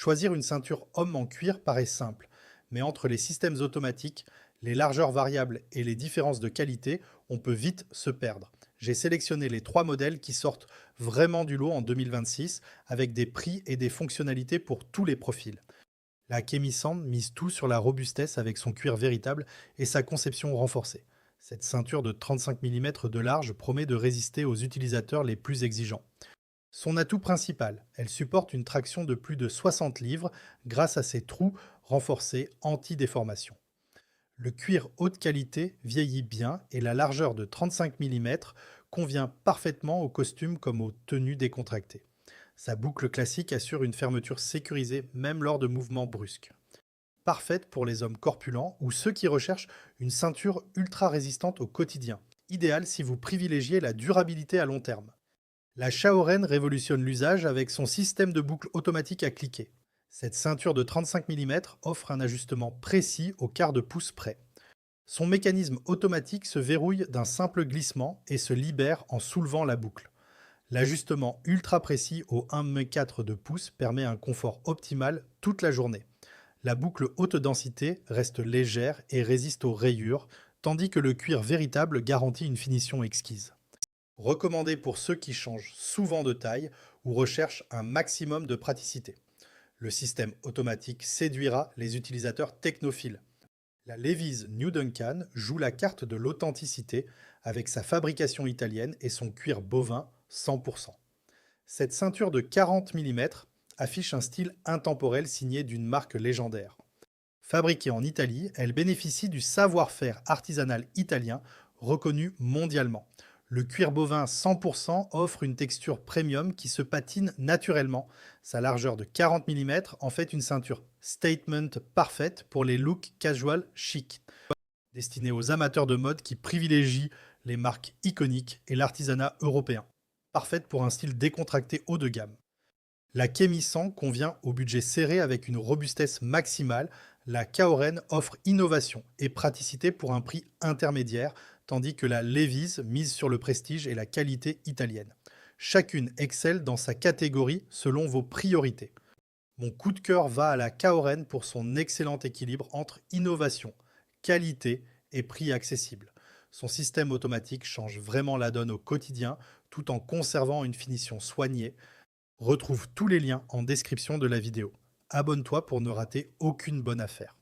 Choisir une ceinture homme en cuir paraît simple, mais entre les systèmes automatiques, les largeurs variables et les différences de qualité, on peut vite se perdre. J'ai sélectionné les 3 modèles qui sortent vraiment du lot en 2026 avec des prix et des fonctionnalités pour tous les profils. La Kemi-Sand mise tout sur la robustesse avec son cuir véritable et sa conception renforcée. Cette ceinture de 35 mm de large promet de résister aux utilisateurs les plus exigeants. Son atout principal, elle supporte une traction de plus de 60 livres grâce à ses trous renforcés anti-déformation. Le cuir haute qualité vieillit bien et la largeur de 35 mm convient parfaitement aux costumes comme aux tenues décontractées. Sa boucle classique assure une fermeture sécurisée même lors de mouvements brusques. Parfaite pour les hommes corpulents ou ceux qui recherchent une ceinture ultra résistante au quotidien. Idéal si vous privilégiez la durabilité à long terme. La Shaoren révolutionne l'usage avec son système de boucle automatique à cliquer. Cette ceinture de 35 mm offre un ajustement précis au quart de pouce près. Son mécanisme automatique se verrouille d'un simple glissement et se libère en soulevant la boucle. L'ajustement ultra précis au 1,4 de pouce permet un confort optimal toute la journée. La boucle haute densité reste légère et résiste aux rayures, tandis que le cuir véritable garantit une finition exquise. Recommandé pour ceux qui changent souvent de taille ou recherchent un maximum de praticité. Le système automatique séduira les utilisateurs technophiles. La Levi's New Duncan joue la carte de l'authenticité avec sa fabrication italienne et son cuir bovin 100%. Cette ceinture de 40 mm affiche un style intemporel signé d'une marque légendaire. Fabriquée en Italie, elle bénéficie du savoir-faire artisanal italien reconnu mondialement. Le cuir bovin 100% offre une texture premium qui se patine naturellement. Sa largeur de 40 mm en fait une ceinture statement parfaite pour les looks casual chic, destinée aux amateurs de mode qui privilégient les marques iconiques et l'artisanat européen. Parfaite pour un style décontracté haut de gamme. La Kemi-Sand convient au budget serré avec une robustesse maximale. La Kaoren offre innovation et praticité pour un prix intermédiaire, tandis que la Levi's mise sur le prestige et la qualité italienne. Chacune excelle dans sa catégorie selon vos priorités. Mon coup de cœur va à la Kaoren pour son excellent équilibre entre innovation, qualité et prix accessible. Son système automatique change vraiment la donne au quotidien tout en conservant une finition soignée. Retrouve tous les liens en description de la vidéo. Abonne-toi pour ne rater aucune bonne affaire.